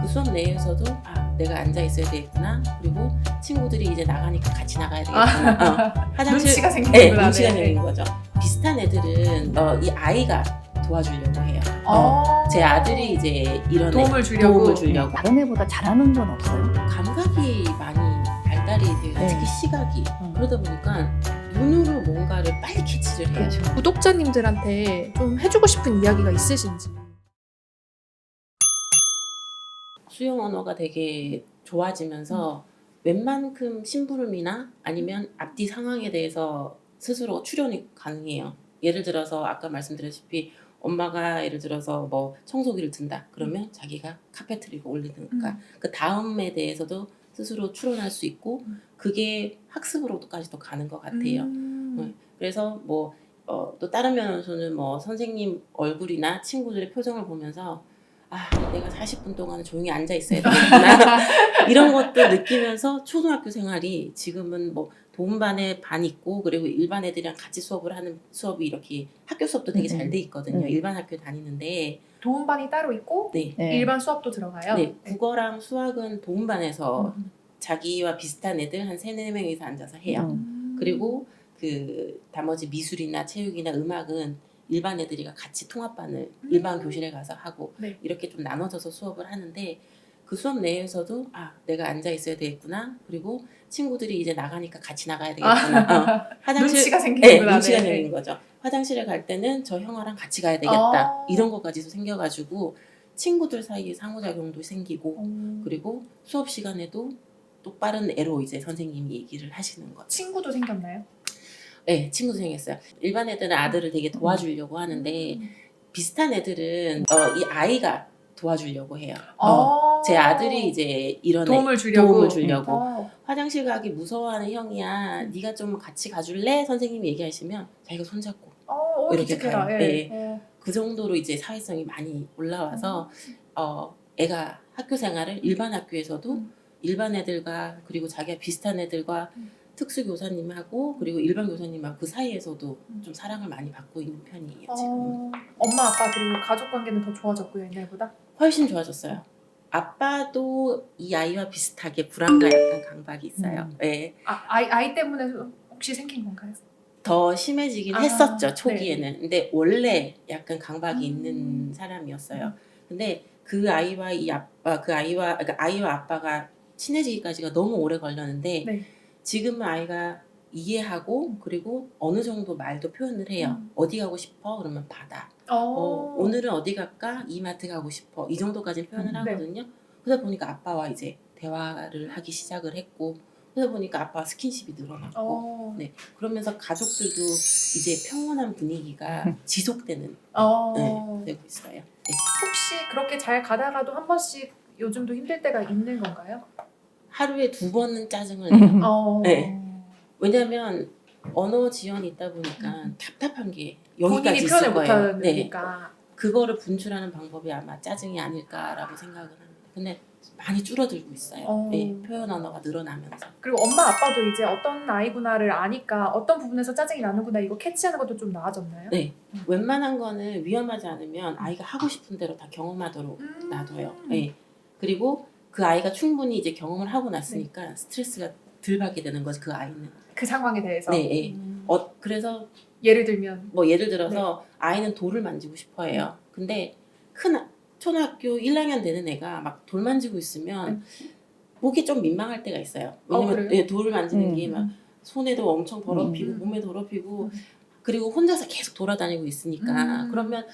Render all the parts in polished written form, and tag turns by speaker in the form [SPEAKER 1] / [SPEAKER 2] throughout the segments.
[SPEAKER 1] 수업 내에서도 아 내가 앉아 있어야 되겠구나. 그리고 친구들이 이제 나가니까 같이 나가야 되겠구나.
[SPEAKER 2] 눈치가 생기는구나.
[SPEAKER 1] 눈치가
[SPEAKER 2] 네.
[SPEAKER 1] 생기는 거죠. 비슷한 애들은 이 아이가 도와주려고 해요. 제 아들이 이제 이런
[SPEAKER 2] 도움을 주려고.
[SPEAKER 3] 다른 애보다 잘하는 건 없어요?
[SPEAKER 1] 감각이 많이 발달이 돼요.
[SPEAKER 3] 네.
[SPEAKER 1] 특히 시각이. 그러다 보니까 눈으로 뭔가를 빨리 캐치를 해요.
[SPEAKER 3] 그렇죠.
[SPEAKER 2] 구독자님들한테 좀 해주고 싶은 이야기가 있으신지.
[SPEAKER 1] 수용 언어가 되게 좋아지면서 웬만큼 심부름이나 아니면 앞뒤 상황에 대해서 스스로 추론이 가능해요. 예를 들어서 아까 말씀드렸다시피 엄마가 예를 들어서 뭐 청소기를 든다 그러면 자기가 카페트를 이거 올리든가 그 다음에 대해서도 스스로 추론할 수 있고 그게 학습으로까지도 가는 것 같아요. 그래서 뭐 또 다른 면에서는 뭐 선생님 얼굴이나 친구들의 표정을 보면서 아 내가 40분 동안 조용히 앉아 있어야 되겠구나 이런 것도 느끼면서 초등학교 생활이 지금은 뭐 도움반에 반 있고 그리고 일반 애들이랑 같이 수업을 하는 수업이 이렇게 학교 수업도 되게 잘 돼 있거든요. 일반 학교 다니는데
[SPEAKER 2] 도움반이 따로 있고
[SPEAKER 1] 네.
[SPEAKER 2] 일반 수업도 들어가요?
[SPEAKER 1] 네, 국어랑 수학은 도움반에서 자기와 비슷한 애들 한 3-4명이서 앉아서 해요. 그리고 그 나머지 미술이나 체육이나 음악은 일반 애들이랑 같이 통합반을 일반 교실에 가서 하고
[SPEAKER 2] 네.
[SPEAKER 1] 이렇게 좀 나눠져서 수업을 하는데 그 수업 내에서도 아 내가 앉아 있어야 되겠구나. 그리고 친구들이 이제 나가니까 같이 나가야 되겠구나.
[SPEAKER 2] 눈치가
[SPEAKER 1] 네,
[SPEAKER 2] 생기는구나.
[SPEAKER 1] 눈치가
[SPEAKER 2] 네.
[SPEAKER 1] 생기는 거죠. 화장실에 갈 때는 저 형아랑 같이 가야 되겠다. 이런 것까지도 생겨가지고 친구들 사이에 상호작용도 생기고 그리고 수업 시간에도 똑바른 애로 이제 선생님이 얘기를 하시는 거죠.
[SPEAKER 2] 친구도 생겼나요?
[SPEAKER 1] 네, 친구도 생겼어요. 일반 애들은 아들을 되게 도와주려고 하는데 비슷한 애들은 이 아이가 도와주려고 해요. 제 아들이 이제 이런
[SPEAKER 2] 도움을 주려고.
[SPEAKER 1] 화장실 가기 무서워하는 형이야. 네가 좀 같이 가줄래? 선생님이 얘기하시면 자기가 손잡고 이렇게
[SPEAKER 2] 기특해라.
[SPEAKER 1] 가요.
[SPEAKER 2] 예.
[SPEAKER 1] 네. 그 정도로 이제 사회성이 많이 올라와서 애가 학교 생활을 일반 학교에서도 일반 애들과 그리고 자기가 비슷한 애들과 특수 교사님하고 그리고 일반 교사님하고 그 사이에서도 좀 사랑을 많이 받고 있는 편이에요. 지금
[SPEAKER 2] 엄마 아빠 그리고 가족 관계는 더 좋아졌고요 옛날보다?
[SPEAKER 1] 훨씬 좋아졌어요. 아빠도 이 아이와 비슷하게 불안과 약간 강박이 있어요. 네.
[SPEAKER 2] 아이 때문에 혹시 생긴 건가요?
[SPEAKER 1] 더 심해지긴 했었죠 초기에는.
[SPEAKER 2] 네.
[SPEAKER 1] 근데 원래 약간 강박이 있는 사람이었어요. 근데 그 아이와 그러니까 아이와 아빠가 친해지기까지가 너무 오래 걸렸는데
[SPEAKER 2] 네.
[SPEAKER 1] 지금은 아이가 이해하고 그리고 어느 정도 말도 표현을 해요. 어디 가고 싶어? 그러면 바다. 오늘은 어디 갈까? 이마트 가고 싶어. 이 정도까지 표현을 하거든요. 그러다 보니까 아빠와 이제 대화를 하기 시작을 했고 그러다 보니까 아빠와 스킨십이 늘어났고 네. 그러면서 가족들도 이제 평온한 분위기가 지속되는 되고 있어요. 네.
[SPEAKER 2] 혹시 그렇게 잘 가다가도 한 번씩 요즘도 힘들 때가 있는 건가요?
[SPEAKER 1] 하루에 2번은 짜증을 내요. 네. 왜냐면 언어 지연이 있다 보니까 답답한 게 여기까지
[SPEAKER 2] 본인이
[SPEAKER 1] 있을
[SPEAKER 2] 표현을
[SPEAKER 1] 거예요.
[SPEAKER 2] 못하니까.
[SPEAKER 1] 그거를 분출하는 방법이 아마 짜증이 아닐까라고 생각을 합니다. 근데 많이 줄어들고 있어요. 네, 표현 언어가 늘어나면서.
[SPEAKER 2] 그리고 엄마 아빠도 이제 어떤 아이구나를 아니까 어떤 부분에서 짜증이 나는구나 이거 캐치하는 것도 좀 나아졌나요?
[SPEAKER 1] 네. 웬만한 거는 위험하지 않으면 아이가 하고 싶은 대로 다 경험하도록 놔둬요. 네. 그리고 그 아이가 충분히 이제 경험을 하고 났으니까 스트레스가 덜 받게 되는 거지 그 아이는.
[SPEAKER 2] 그 상황에 대해서?
[SPEAKER 1] 네. 그래서
[SPEAKER 2] 예를 들면?
[SPEAKER 1] 뭐 예를 들어서 아이는 돌을 만지고 싶어 해요. 근데 초등학교 1학년 되는 애가 막 돌 만지고 있으면 목이 좀 민망할 때가 있어요. 왜냐면 돌을 만지는 게 막 손에도 엄청 더럽히고 몸에 더럽히고 그리고 혼자서 계속 돌아다니고 있으니까 그러면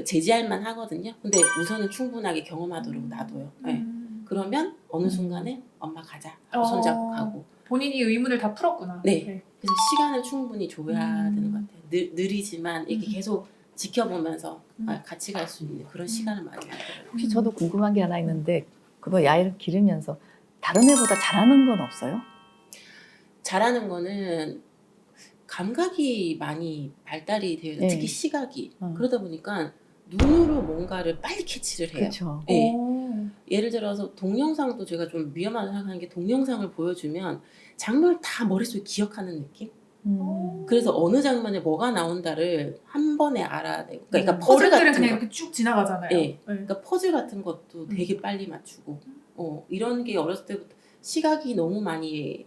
[SPEAKER 1] 제지할 만 하거든요. 근데 우선은 충분하게 경험하도록 놔둬요. 네. 그러면 어느 순간에 엄마 가자 하고 손잡고 가고
[SPEAKER 2] 본인이 의문을 다 풀었구나.
[SPEAKER 1] 네. 그래서 시간을 충분히 줘야 되는 것 같아요. 느리지만 이렇게 계속 지켜보면서 같이 갈 수 있는 그런 시간을 많이 만들어요.
[SPEAKER 3] 혹시 저도 궁금한 게 하나 있는데 그거 아이를 기르면서 다른 애보다 잘하는 건 없어요?
[SPEAKER 1] 잘하는 거는 감각이 많이 발달이 돼요.
[SPEAKER 3] 네.
[SPEAKER 1] 특히 시각이. 그러다 보니까 눈으로 뭔가를 빨리 캐치를 해요.
[SPEAKER 3] 그렇죠.
[SPEAKER 1] 네. 예를 들어서 동영상도 제가 좀 위험하다고 생각하는 게 동영상을 보여주면 장면을 다 머릿속에 기억하는 느낌? 그래서 어느 장면에 뭐가 나온다를 한 번에 알아내고 그러니까 퍼즐
[SPEAKER 2] 어른들은
[SPEAKER 1] 같은
[SPEAKER 2] 그냥
[SPEAKER 1] 거.
[SPEAKER 2] 이렇게 쭉 지나가잖아요.
[SPEAKER 1] 네. 그러니까 퍼즐 같은 것도 되게 빨리 맞추고 이런 게 어렸을 때부터 시각이 너무 많이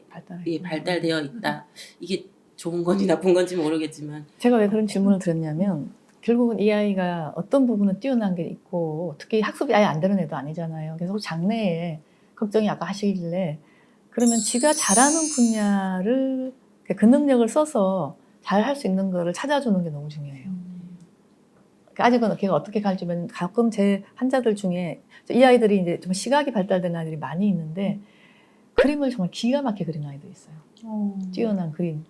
[SPEAKER 1] 발달되어 있다. 이게 좋은 건지 나쁜 건지 모르겠지만
[SPEAKER 3] 제가 왜 그런 질문을 드렸냐면 결국은 이 아이가 어떤 부분은 뛰어난 게 있고 특히 학습이 아예 안 되는 애도 아니잖아요. 그래서 장래에 걱정이 아까 하시길래 그러면 지가 잘하는 분야를 그 능력을 써서 잘 할 수 있는 거를 찾아주는 게 너무 중요해요. 그러니까 아직은 걔가 어떻게 갈지 면 가끔 제 환자들 중에 이 아이들이 이제 좀 시각이 발달된 아이들이 많이 있는데 그림을 정말 기가 막히게 그리는 아이도 있어요. 뛰어난 그림.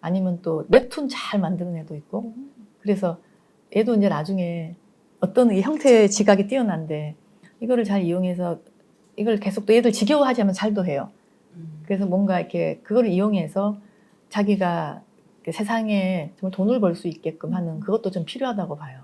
[SPEAKER 3] 아니면 또 웹툰 잘 만드는 애도 있고. 그래서 얘도 이제 나중에 어떤 이 형태의 지각이 뛰어난데 이거를 잘 이용해서 이걸 계속 또 얘들 지겨워하지 않으면 잘도 해요. 그래서 뭔가 이렇게 그걸 이용해서 자기가 세상에 정말 돈을 벌 수 있게끔 하는 그것도 좀 필요하다고 봐요.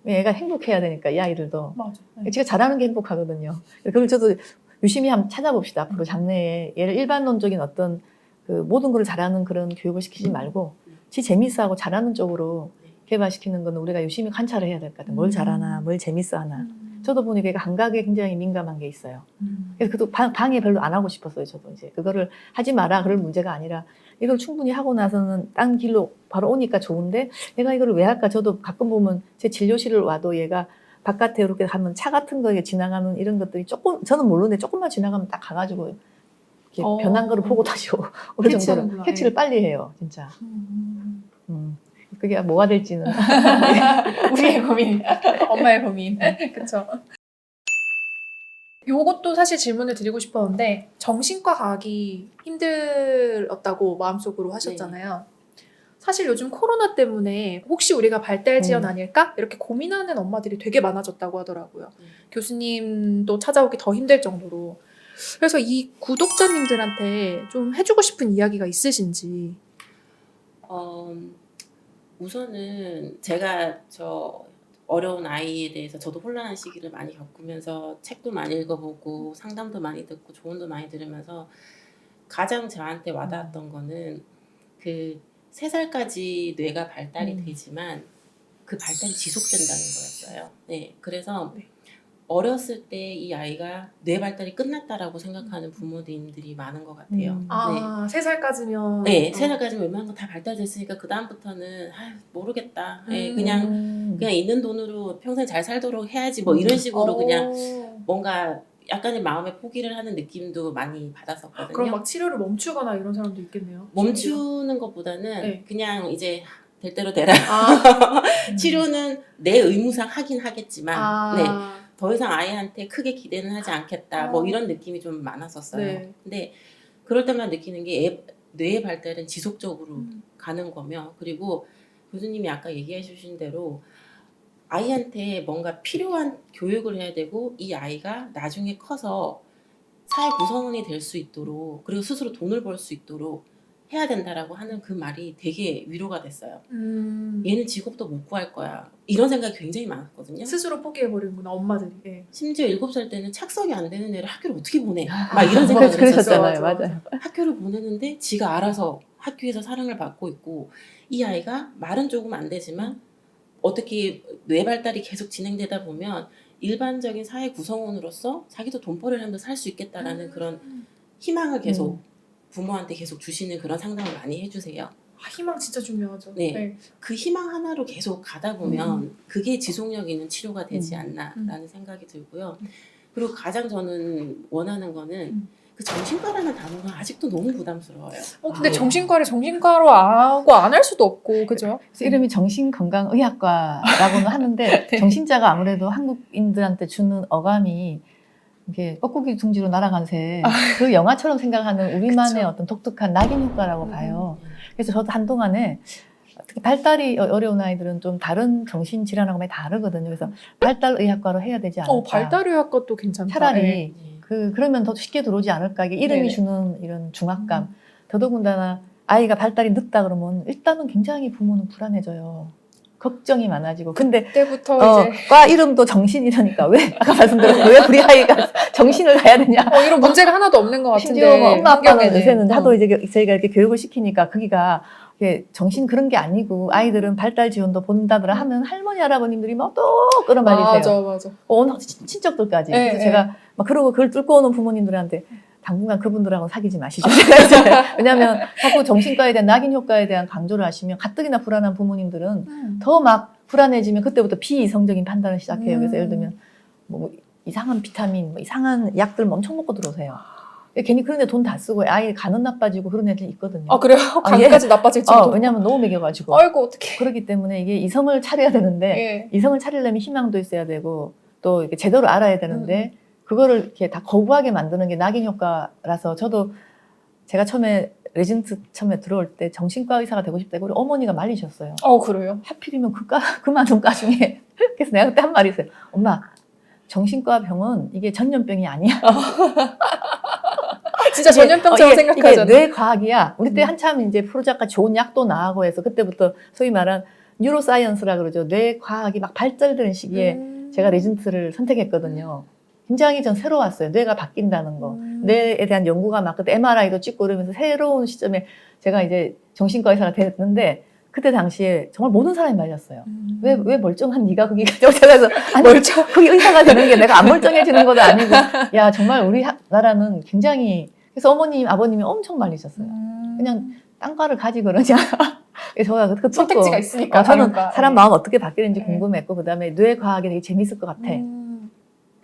[SPEAKER 3] 얘가 행복해야 되니까 이 아이들도.
[SPEAKER 2] 맞아.
[SPEAKER 3] 제가 잘하는 게 행복하거든요. 그걸 저도 유심히 한번 찾아봅시다. 앞으로 장래에 얘를 일반론적인 어떤 그 모든 걸 잘하는 그런 교육을 시키지 말고 지 재밌어하고 잘하는 쪽으로 개발시키는 거는 우리가 유심히 관찰을 해야 될 것 같아요. 뭘 잘하나, 뭘 재밌어 하나. 저도 보니까 얘가 감각에 굉장히 민감한 게 있어요. 그래서 그것도 방해 별로 안 하고 싶었어요. 저도 이제 그거를 하지 마라 그럴 문제가 아니라 이걸 충분히 하고 나서는 딴 길로 바로 오니까 좋은데 내가 이걸 왜 할까? 저도 가끔 보면 제 진료실을 와도 얘가 바깥에 이렇게 가면 차 같은 거에 지나가는 이런 것들이 조금 저는 모르는데 조금만 지나가면 딱 가가지고 이렇게 변한 거를 보고 다시 오는 정도로 캐치를 빨리 해요. 진짜. 그게 뭐가 될지는
[SPEAKER 2] 우리의 고민, 엄마의 고민. 그렇죠. 요것도 사실 질문을 드리고 싶었는데 정신과 가기 힘들었다고 마음속으로 하셨잖아요. 사실 요즘 코로나 때문에 혹시 우리가 발달 지연 아닐까? 이렇게 고민하는 엄마들이 되게 많아졌다고 하더라고요. 교수님도 찾아오기 더 힘들 정도로. 그래서 이 구독자님들한테 좀 해주고 싶은 이야기가 있으신지.
[SPEAKER 1] 우선은 제가 저 어려운 아이에 대해서 저도 혼란한 시기를 많이 겪으면서 책도 많이 읽어보고 상담도 많이 듣고 조언도 많이 들으면서 가장 저한테 와닿았던 거는 그 3살까지 뇌가 발달이 되지만 그 발달이 지속된다는 거였어요. 네, 그래서 어렸을 때 이 아이가 뇌 발달이 끝났다라고 생각하는 부모님들이 많은 것 같아요.
[SPEAKER 2] 아, 3살까지면?
[SPEAKER 1] 네, 3살까지는 웬만한 거 다 발달됐으니까 그 다음부터는 모르겠다. 네, 그냥 있는 돈으로 평생 잘 살도록 해야지 뭐 이런 식으로 그냥 뭔가 약간의 마음의 포기를 하는 느낌도 많이 받았었거든요.
[SPEAKER 2] 그럼 막 치료를 멈추거나 이런 사람도 있겠네요.
[SPEAKER 1] 멈추는 것보다는 그냥 이제 될 대로 되라. 치료는 내 의무상 하긴 하겠지만 네, 더 이상 아이한테 크게 기대는 하지 않겠다. 뭐 이런 느낌이 좀 많았었어요. 근데 그럴 때만 느끼는 게 뇌의 발달은 지속적으로 가는 거며 그리고 교수님이 아까 얘기해 주신 대로 아이한테 뭔가 필요한 교육을 해야 되고 이 아이가 나중에 커서 사회 구성원이 될 수 있도록 그리고 스스로 돈을 벌 수 있도록 해야 된다라고 하는 그 말이 되게 위로가 됐어요. 얘는 직업도 못 구할 거야. 이런 생각이 굉장히 많았거든요.
[SPEAKER 2] 스스로 포기해버리는구나, 엄마들이.
[SPEAKER 1] 심지어 7살 때는 착석이 안 되는 애를 학교를 어떻게 보내? 막 이런 생각을
[SPEAKER 3] 그러셨잖아요. 맞아요.
[SPEAKER 1] 학교를 보내는데 지가 알아서 학교에서 사랑을 받고 있고 이 아이가 말은 조금 안 되지만 어떻게 뇌 발달이 계속 진행되다 보면 일반적인 사회 구성원으로서 자기도 돈벌이를 하면서 살 수 있겠다라는 그런 희망을 계속 부모한테 계속 주시는 그런 상담을 많이 해주세요.
[SPEAKER 2] 희망 진짜 중요하죠.
[SPEAKER 1] 네. 그 희망 하나로 계속 가다 보면 그게 지속력 있는 치료가 되지 않나라는 생각이 들고요. 그리고 가장 저는 원하는 거는 그 정신과라는 단어가 아직도 너무 부담스러워요.
[SPEAKER 2] 근데 정신과를 정신과로 하고 안 할 수도 없고, 그죠?
[SPEAKER 3] 그래서 이름이 정신건강의학과라고는 하는데 정신자가 아무래도 한국인들한테 주는 어감이 이게 뻐꾸기 둥지로 날아간 새 그 영화처럼 생각하는 우리만의
[SPEAKER 2] 그쵸.
[SPEAKER 3] 어떤 독특한 낙인 효과라고 봐요. 그래서 저도 한동안에 특히 발달이 어려운 아이들은 좀 다른 정신질환하고 많이 다르거든요. 그래서 발달의학과로 해야 되지 않을까.
[SPEAKER 2] 발달의학과도 괜찮다.
[SPEAKER 3] 차라리 그러면 더 쉽게 들어오지 않을까. 이게 이름이
[SPEAKER 2] 네네.
[SPEAKER 3] 주는 이런 중압감. 더더군다나 아이가 발달이 늦다 그러면 일단은 굉장히 부모는 불안해져요. 걱정이 많아지고. 근데
[SPEAKER 2] 그때부터 이제
[SPEAKER 3] 과 이름도 정신이라니까 왜 아까 말씀드렸고 왜 우리 아이가 정신을 가야 되냐.
[SPEAKER 2] 이런 문제가 하나도 없는 것 같은데.
[SPEAKER 3] 심지어 뭐 엄마 아빠는
[SPEAKER 2] 환경에는.
[SPEAKER 3] 요새는 하도 이제 저희가 이렇게 교육을 시키니까 거기가 이렇게 정신 그런 게 아니고 아이들은 발달 지원도 본다더라 하면 할머니 할아버님들이 막 또 끌어말리세요.
[SPEAKER 2] 맞아.
[SPEAKER 3] 오는 친척들까지.
[SPEAKER 2] 네,
[SPEAKER 3] 그래서
[SPEAKER 2] 네.
[SPEAKER 3] 제가 막 그러고 그걸 뚫고 오는 부모님들한테 당분간 그분들하고 사귀지 마시죠. 제가 이제 왜냐하면 자꾸 정신과에 대한 낙인 효과에 대한 강조를 하시면 가뜩이나 불안한 부모님들은 더 막 불안해지면 그때부터 비이성적인 판단을 시작해요. 그래서 예를 들면 뭐 이상한 비타민, 뭐 이상한 약들 엄청 먹고 들어오세요. 괜히 그런 데 돈 다 쓰고 아이 간은 나빠지고 그런 애들 있거든요.
[SPEAKER 2] 아 그래요? 간까지 나빠질 정도?
[SPEAKER 3] 왜냐하면 너무 먹여가지고.
[SPEAKER 2] 아이고 어떡해.
[SPEAKER 3] 그렇기 때문에 이게 이성을 차려야 되는데
[SPEAKER 2] 예.
[SPEAKER 3] 이성을 차리려면 희망도 있어야 되고 또 이렇게 제대로 알아야 되는데 그거를 이렇게 다 거부하게 만드는 게 낙인 효과라서 저도 제가 처음에 레지던트 처음에 들어올 때 정신과 의사가 되고 싶다고 우리 어머니가 말리셨어요.
[SPEAKER 2] 그래요?
[SPEAKER 3] 하필이면 그 많은 과 중에 그래서 내가 그때 한 말이 있어요. 엄마 정신과 병은 이게 전염병이 아니야.
[SPEAKER 2] 진짜 전염병처럼 생각하잖아요.
[SPEAKER 3] 이게 뇌과학이야. 우리 때 한참 이제 프로작가 좋은 약도 나오고 해서 그때부터 소위 말한 뉴로사이언스라 그러죠. 뇌과학이 막 발달되는 시기에 제가 레지던트를 선택했거든요. 굉장히 전 새로웠어요. 뇌가 바뀐다는 거. 뇌에 대한 연구가 막 그때 MRI도 찍고 이러면서 새로운 시점에 제가 이제 정신과 의사가 됐는데 그때 당시에 정말 모든 사람이 말렸어요. 왜 멀쩡한 네가 거기 가자고 그래서 멀쩡 거기 의사가 되는 게 내가 안 멀쩡해지는 것도 아니고 야 정말 우리 나라는 굉장히 그래서 어머님 아버님이 엄청 말리셨어요. 그냥 딴과를 가지 그러냐. 그래서 제가 그
[SPEAKER 2] 선택지가 있으니까.
[SPEAKER 3] 저는
[SPEAKER 2] 다른과.
[SPEAKER 3] 사람 마음 어떻게 바뀌는지
[SPEAKER 2] 네.
[SPEAKER 3] 궁금했고 그다음에 뇌 과학이 되게 재밌을 것 같아.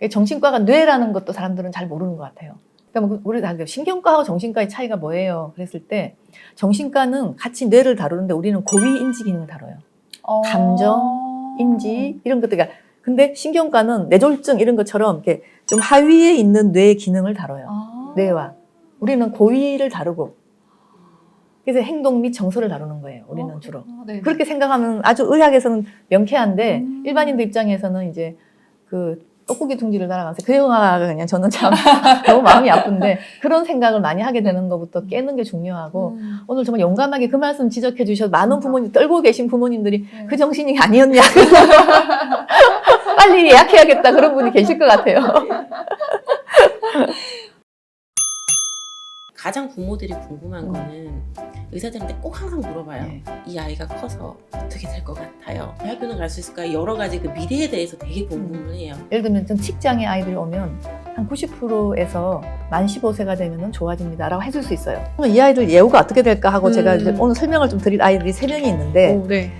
[SPEAKER 3] 정신과가 뇌라는 것도 사람들은 잘 모르는 것 같아요. 그러니까 우리 다 신경과하고 정신과의 차이가 뭐예요? 그랬을 때 정신과는 같이 뇌를 다루는데 우리는 고위 인지 기능을 다뤄요. 감정, 인지 이런 것들. 근데 신경과는 뇌졸중 이런 것처럼 이렇게 좀 하위에 있는 뇌 기능을 다뤄요. 뇌와 우리는 고위를 다루고 그래서 행동 및 정서를 다루는 거예요. 우리는 주로. 그렇게 생각하면 아주 의학에서는 명쾌한데 일반인들 입장에서는 이제 그 떡국이 둥지를 날아가면서 그 영화가 그냥 저는 참 너무 마음이 아픈데 그런 생각을 많이 하게 되는 것부터 깨는 게 중요하고 오늘 정말 용감하게 그 말씀 지적해 주셔서 많은 부모님 떨고 계신 부모님들이 그 정신이 아니었냐 빨리 예약해야겠다 그런 분이 계실 것 같아요.
[SPEAKER 1] 가장 부모들이 궁금한 거는 의사들한테 꼭 항상 물어봐요.
[SPEAKER 3] 네.
[SPEAKER 1] 이 아이가 커서 어떻게 될 것 같아요? 대학교는 갈 수 있을까요? 여러 가지 그 미래에 대해서 되게 궁금을 해요.
[SPEAKER 3] 예를 들면 좀 직장에 아이들이 오면 한 90%에서 만 15세가 되면 좋아집니다 라고 해줄 수 있어요. 그러면 이 아이들 예후가 어떻게 될까 하고 제가 이제 오늘 설명을 좀 드릴 아이들이 3명이 있는데
[SPEAKER 2] 네.